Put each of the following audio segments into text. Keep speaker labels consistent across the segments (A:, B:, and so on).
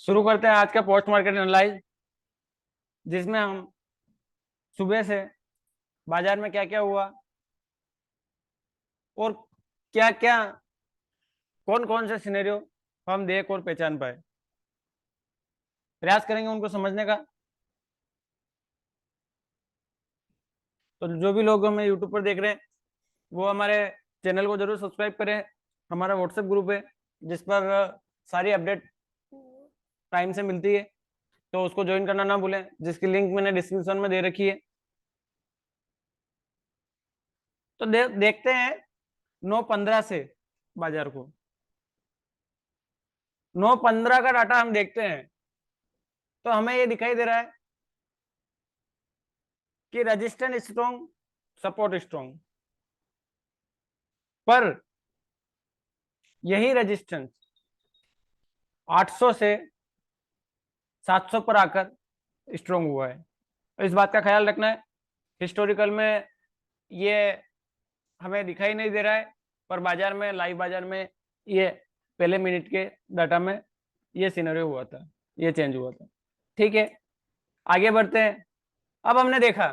A: शुरू करते हैं आज का पोस्ट मार्केट एनालाइज, जिसमें हम सुबह से बाजार में क्या क्या हुआ और क्या क्या कौन कौन से सिनेरियो हम देख और पहचान पाए, प्रयास करेंगे उनको समझने का। तो जो भी लोग हमें यूट्यूब पर देख रहे हैं वो हमारे चैनल को जरूर सब्सक्राइब करें। हमारा व्हाट्सएप ग्रुप है जिस पर सारी अपडेट टाइम से मिलती है, तो उसको ज्वाइन करना ना भूलें, जिसकी लिंक मैंने डिस्क्रिप्शन में दे रखी है। तो देखते हैं 9:15 से बाजार को। 9:15 का डाटा हम देखते हैं तो हमें ये दिखाई दे रहा है कि रेजिस्टेंस स्ट्रॉन्ग, सपोर्ट स्ट्रॉन्ग, पर यही रेजिस्टेंस 800 से 700 पर आकर स्ट्रॉन्ग हुआ है। इस बात का ख्याल रखना है, हिस्टोरिकल में ये हमें दिखाई नहीं दे रहा है, पर बाजार में, लाइव बाजार में ये पहले मिनट के डाटा में ये सिनेरियो हुआ था, ये चेंज हुआ था। ठीक है, आगे बढ़ते हैं। अब हमने देखा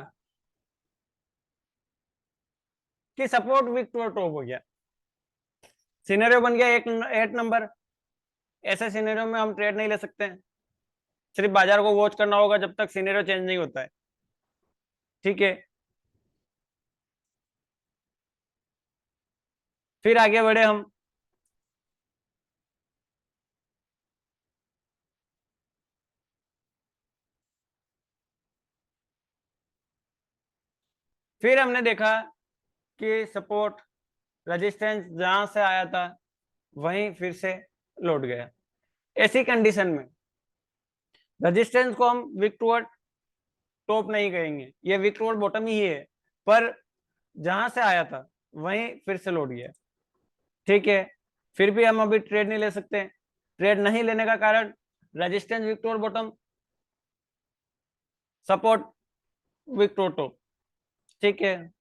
A: कि सपोर्ट वीक टू टॉप हो गया, सिनेरियो बन गया 8 नंबर। ऐसे सिनेरियो में हम ट्रेड नहीं ले सकते हैं, सिर्फ बाजार को वॉच करना होगा जब तक सिनेरियो चेंज नहीं होता है। ठीक है, फिर आगे बढ़े हम। फिर हमने देखा कि सपोर्ट रेजिस्टेंस जहां से आया था वहीं फिर से लौट गया। ऐसी कंडीशन में रेजिस्टेंस को हम वीक टुवर्ड टॉप नहीं कहेंगे, ये वीक टुवर्ड बॉटम ही है, पर जहां से आया था वहीं फिर से लौट गया। ठीक है, फिर भी हम अभी ट्रेड नहीं ले सकते। ट्रेड नहीं लेने का कारण resistance weak toward bottom, support weak toward top. ठीक है,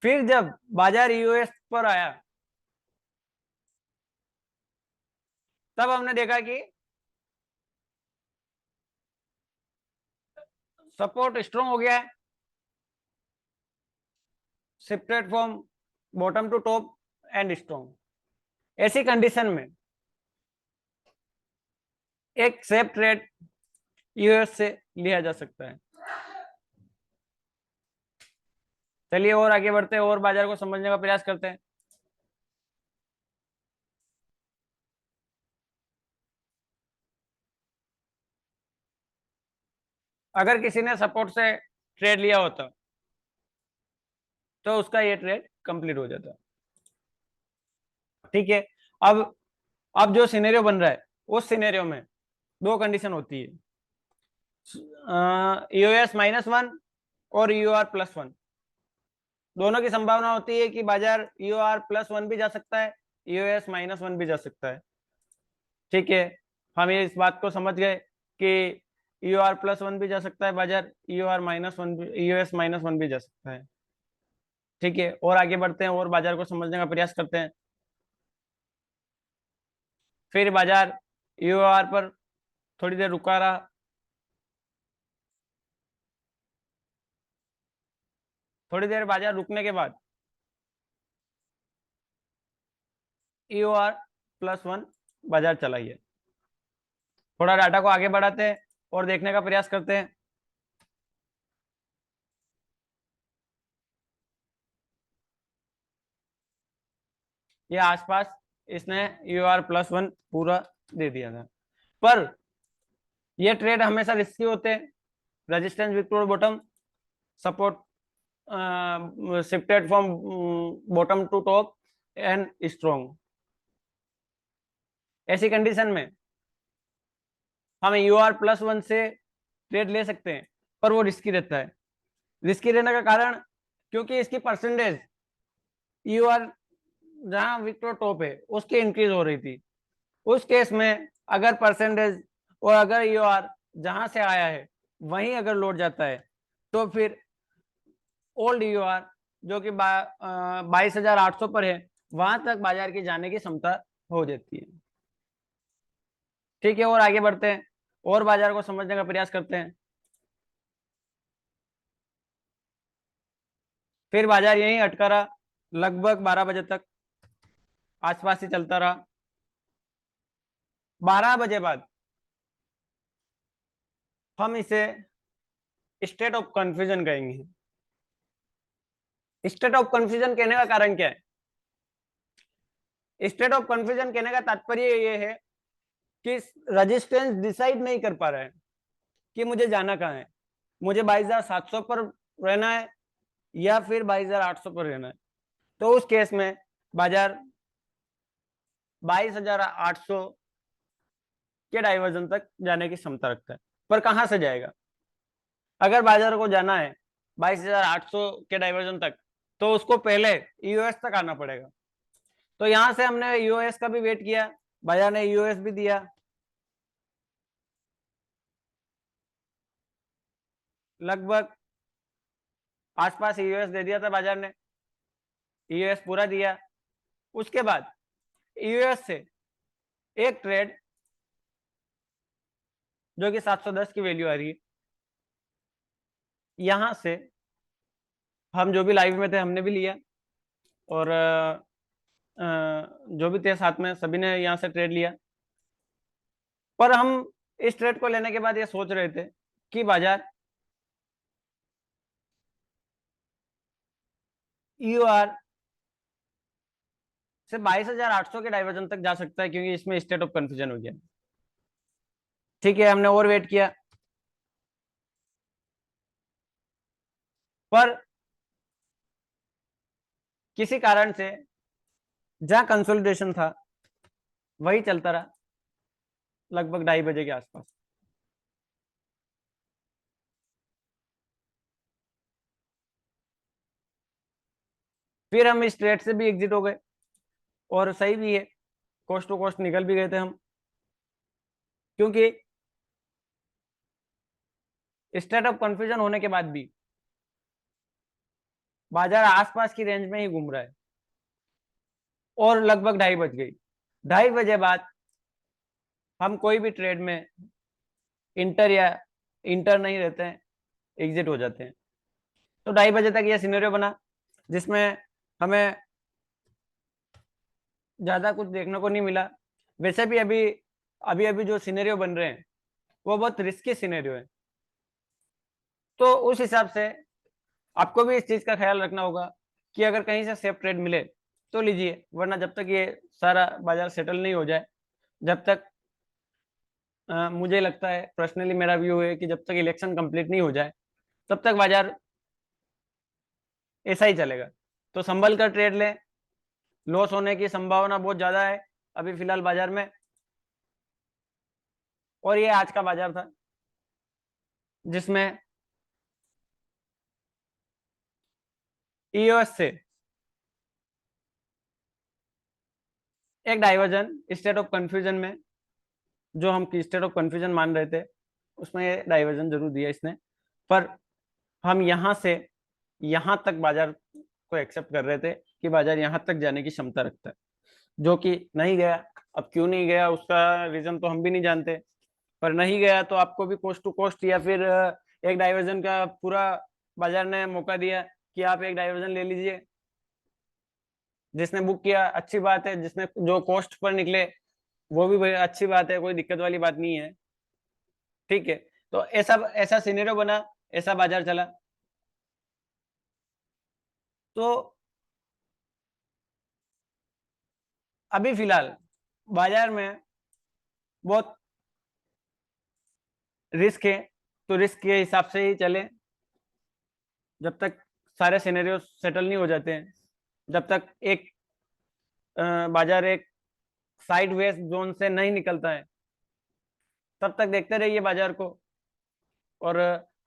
A: फिर जब बाजार यूएस पर आया तब हमने देखा कि सपोर्ट स्ट्रॉन्ग हो गया है, shifted from bottom to top and strong. ऐसी कंडीशन में एक सेफ ट्रेड यूएस से लिया जा सकता है। चलिए और आगे बढ़ते हैं और बाजार को समझने का प्रयास करते हैं। अगर किसी ने सपोर्ट से ट्रेड लिया होता तो उसका ये ट्रेड कंप्लीट हो जाता। ठीक है, अब जो सिनेरियो बन रहा है उस सिनेरियो में दो कंडीशन होती है, यूएस -1 और UR+1। दोनों की संभावना होती है कि बाजार UR+1 भी जा सकता है, US-1 भी जा सकता है। ठीक है, हम ये इस बात को समझ गए कि UR+1 भी जा सकता है बाजार, UR-1 भी, US-1 भी जा सकता है। ठीक है, और आगे बढ़ते हैं और बाजार को समझने का प्रयास करते हैं। फिर बाजार UR पर थोड़ी देर रुका रहा, थोड़ी देर बाजार रुकने के बाद UR+1 बाजार चला गया। थोड़ा डाटा को आगे बढ़ाते हैं और देखने का प्रयास करते हैं। ये आसपास इसने UR+1 पूरा दे दिया था, पर ये ट्रेड हमेशा रिस्की होते हैं। Resistance weak toward bottom, support shifted from bottom to top and strong. ऐसी कंडीशन में हम UR+1 से ट्रेड ले सकते हैं, पर वो रिस्की रहता है। रिस्की रहने का कारण क्योंकि इसकी परसेंटेज UR जहां विक्टोर टॉप है उसकी इंक्रीज हो रही थी। उस केस में अगर परसेंटेज और अगर UR जहां से आया है वहीं अगर लौट जाता है तो फिर ओल्ड UR जो कि 22,800 पर है, वहां तक बाजार की जाने की क्षमता हो जाती है। ठीक है, और आगे बढ़ते हैं और बाजार को समझने का प्रयास करते हैं। फिर बाजार यहीं अटका रहा, लगभग 12 बजे तक आसपास ही चलता रहा। 12 बजे बाद हम इसे स्टेट ऑफ कंफ्यूजन कहेंगे। स्टेट ऑफ कंफ्यूजन कहने का कारण क्या है? स्टेट ऑफ कंफ्यूजन कहने का तात्पर्य ये है कि रेजिस्टेंस डिसाइड नहीं कर पा रहा है कि मुझे जाना कहाँ है, मुझे 22,700 पर रहना है या फिर 22,800 पर रहना है। तो उस केस में बाजार 22,800 के डाइवर्जन तक जाने की क्षमता रखता है। पर कहां से जाएगा? अगर बाजार को जाना है 22,800 के डाइवर्जन तक, तो उसको पहले यूएस तक आना पड़ेगा। तो यहां से हमने यूएस का भी वेट किया, बाजार ने यूएस भी दिया, लगभग आसपास यूएस दे दिया था बाजार ने, यूएस पूरा दिया। उसके बाद यूएस से एक ट्रेड जो कि 710 की वैल्यू आ रही है, यहां से हम जो भी लाइव में थे हमने भी लिया, और जो भी थे साथ में सभी ने यहां से ट्रेड लिया। पर हम इस ट्रेड को लेने के बाद ये सोच रहे थे कि बाजार ईयूआर से 22,800 के डाइवर्जन तक जा सकता है, क्योंकि इसमें स्टेट ऑफ कंफ्यूजन हो गया। ठीक है, हमने और वेट किया, पर किसी कारण से जहां कंसोलिडेशन था वही चलता रहा लगभग 2:30 बजे के आसपास। फिर हम इस ट्रेड से भी एग्जिट हो गए, और सही भी है, कोस्ट टू कोस्ट निकल भी गए थे हम, क्योंकि स्टेट ऑफ कंफ्यूजन होने के बाद भी बाजार आसपास की रेंज में ही घूम रहा है, और लगभग 2:30 बज गई। 2:30 बजे बाद हम कोई भी ट्रेड में इंटर या इंटर नहीं रहते हैं, एग्जिट हो जाते हैं। तो 2:30 बजे तक यह सिनेरियो बना, जिसमें हमें ज्यादा कुछ देखने को नहीं मिला। वैसे भी अभी अभी अभी जो सिनेरियो बन रहे हैं वो बहुत रिस्की सिनेरियो है। तो उस हिसाब से आपको भी इस चीज का ख्याल रखना होगा कि अगर कहीं से सेफ ट्रेड मिले तो लीजिए, वरना जब तक ये सारा बाजार सेटल नहीं हो जाए, जब तक मुझे लगता है, पर्सनली मेरा व्यू है कि जब तक इलेक्शन कंप्लीट नहीं हो जाए तब तक बाजार ऐसा ही चलेगा। तो संभल कर ट्रेड लें, लॉस होने की संभावना बहुत ज्यादा है अभी फिलहाल बाजार में। और ये आज का बाजार था, जिसमें ईओएस से एक डाइवर्जन स्टेट ऑफ कंफ्यूजन में, जो हम स्टेट ऑफ कंफ्यूजन मान रहे थे, उसमें डाइवर्जन जरूर दिया इसने। पर हम यहां से यहां तक बाजार को एक्सेप्ट कर रहे थे कि बाजार यहां तक जाने की क्षमता रखता है, जो कि नहीं गया। अब क्यों नहीं गया उसका रीजन तो हम भी नहीं जानते, पर नहीं गया तो आपको भी कोस्ट टू कोस्ट या फिर एक डाइवर्जन का पूरा बाजार ने मौका दिया कि आप एक डाइवर्जन ले लीजिए। जिसने बुक किया अच्छी बात है, जिसने जो कॉस्ट पर निकले वो भी अच्छी बात है, कोई दिक्कत वाली बात नहीं है। ठीक है, तो ऐसा ऐसा सिनेरियो बना, ऐसा बाजार चला। तो अभी फिलहाल बाजार में बहुत रिस्क है, तो रिस्क के हिसाब से ही चले, जब तक सारे सिनेरियो सेटल नहीं हो जाते हैं, जब तक एक बाजार एक साइडवेज जोन से नहीं निकलता है, तब तक देखते रहिए बाजार को। और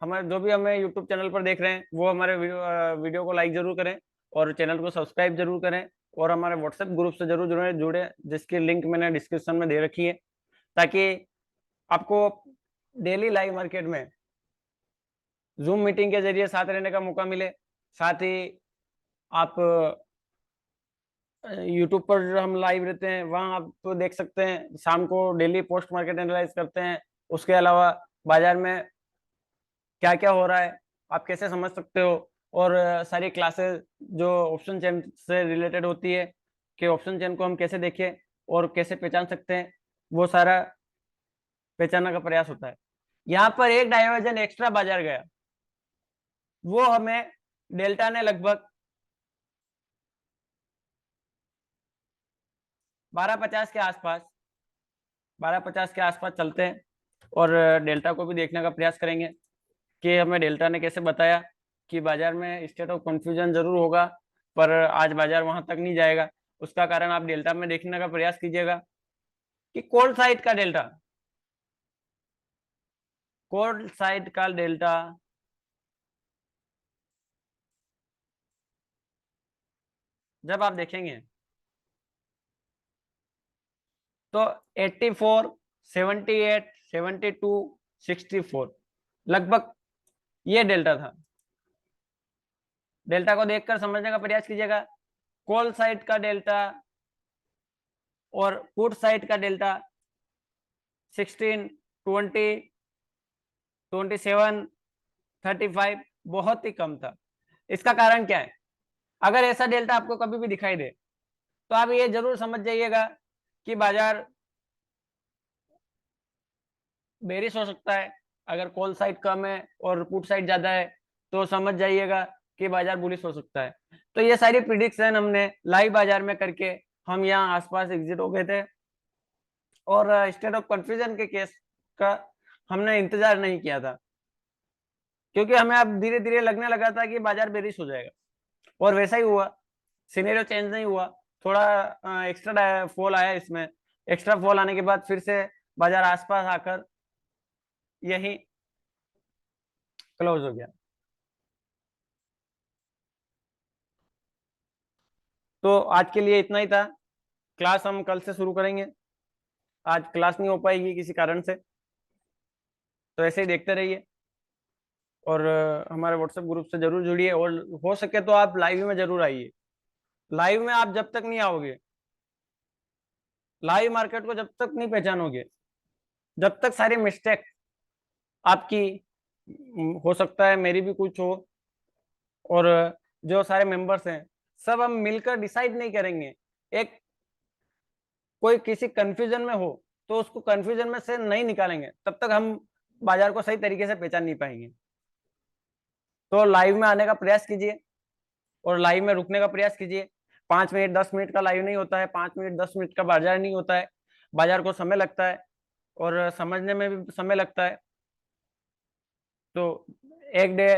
A: हमारे जो भी हमें यूट्यूब चैनल पर देख रहे हैं वो हमारे वीडियो को लाइक जरूर करें, और चैनल को सब्सक्राइब जरूर करें, और हमारे व्हाट्सएप ग्रुप से जरूर जुड़े जिसकी लिंक मैंने डिस्क्रिप्शन में दे रखी है, ताकि आपको डेली लाइव मार्केट में जूम मीटिंग के जरिए साथ रहने का मौका मिले। साथ ही आप यूट्यूब पर जो हम लाइव रहते हैं वहां आप तो देख सकते हैं, शाम को डेली पोस्ट मार्केट एनालाइज करते हैं। उसके अलावा बाजार में क्या क्या हो रहा है आप कैसे समझ सकते हो, और सारी क्लासेस जो ऑप्शन चेन से रिलेटेड होती है कि ऑप्शन चेन को हम कैसे देखें और कैसे पहचान सकते हैं, वो सारा पहचानने का प्रयास होता है। यहाँ पर एक डाइवर्जन एक्स्ट्रा बाजार गया, वो हमें डेल्टा ने लगभग 1250 के आसपास 1250 के आसपास चलते हैं, और डेल्टा को भी देखने का प्रयास करेंगे कि हमें डेल्टा ने कैसे बताया कि बाजार में स्टेट ऑफ कंफ्यूजन जरूर होगा, पर आज बाजार वहां तक नहीं जाएगा। उसका कारण आप डेल्टा में देखने का प्रयास कीजिएगा कि कोल्ड साइड का डेल्टा जब आप देखेंगे तो 84, 78, 72, 64 लगभग ये डेल्टा था। डेल्टा को देखकर समझने का प्रयास कीजिएगा। कॉल साइड का डेल्टा और पुट साइड का डेल्टा 16, 20, 27, 35 बहुत ही कम था। इसका कारण क्या है? अगर ऐसा डेल्टा आपको कभी भी दिखाई दे तो आप ये जरूर समझ जाइएगा कि बाजार बेरिश हो सकता है। अगर कॉल साइड कम है और पुट साइड ज्यादा है तो समझ जाइएगा कि बाजार बुलिश हो सकता है। तो ये सारी प्रिडिक्शन हमने लाइव बाजार में करके हम यहाँ आसपास एग्जिट हो गए थे, और स्टेट ऑफ कंफ्यूजन के केस का हमने इंतजार नहीं किया था, क्योंकि हमें अब धीरे धीरे लगने लगा था कि बाजार बेरिश हो जाएगा, और वैसा ही हुआ। सिनेरियो चेंज नहीं हुआ, थोड़ा एक्स्ट्रा फॉल आया इसमें। एक्स्ट्रा फॉल आने के बाद फिर से बाजार आसपास आकर यही क्लोज हो गया। तो आज के लिए इतना ही था। क्लास हम कल से शुरू करेंगे। आज क्लास नहीं हो पाएगी किसी कारण से, तो ऐसे ही देखते रहिए, और हमारे व्हाट्सएप ग्रुप से जरूर जुड़िए, और हो सके तो आप लाइव में जरूर आइए। लाइव में आप जब तक नहीं आओगे, लाइव मार्केट को जब तक नहीं पहचानोगे, जब तक सारी मिस्टेक आपकी, हो सकता है मेरी भी कुछ हो, और जो सारे मेंबर्स हैं सब हम मिलकर डिसाइड नहीं करेंगे, एक कोई किसी कंफ्यूजन में हो तो उसको कंफ्यूजन में से नहीं निकालेंगे, तब तक हम बाजार को सही तरीके से पहचान नहीं पाएंगे। तो लाइव में आने का प्रयास कीजिए और लाइव में रुकने का प्रयास कीजिए। 5 मिनट 10 मिनट का लाइव नहीं होता है, 5 मिनट 10 मिनट का बाजार नहीं होता है। बाजार को समय लगता है और समझने में भी समय लगता है। तो एक डे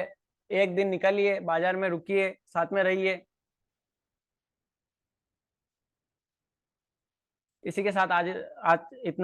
A: एक दिन निकालिए, बाजार में रुकिए, साथ में रहिए। इसी के साथ आज आज इतना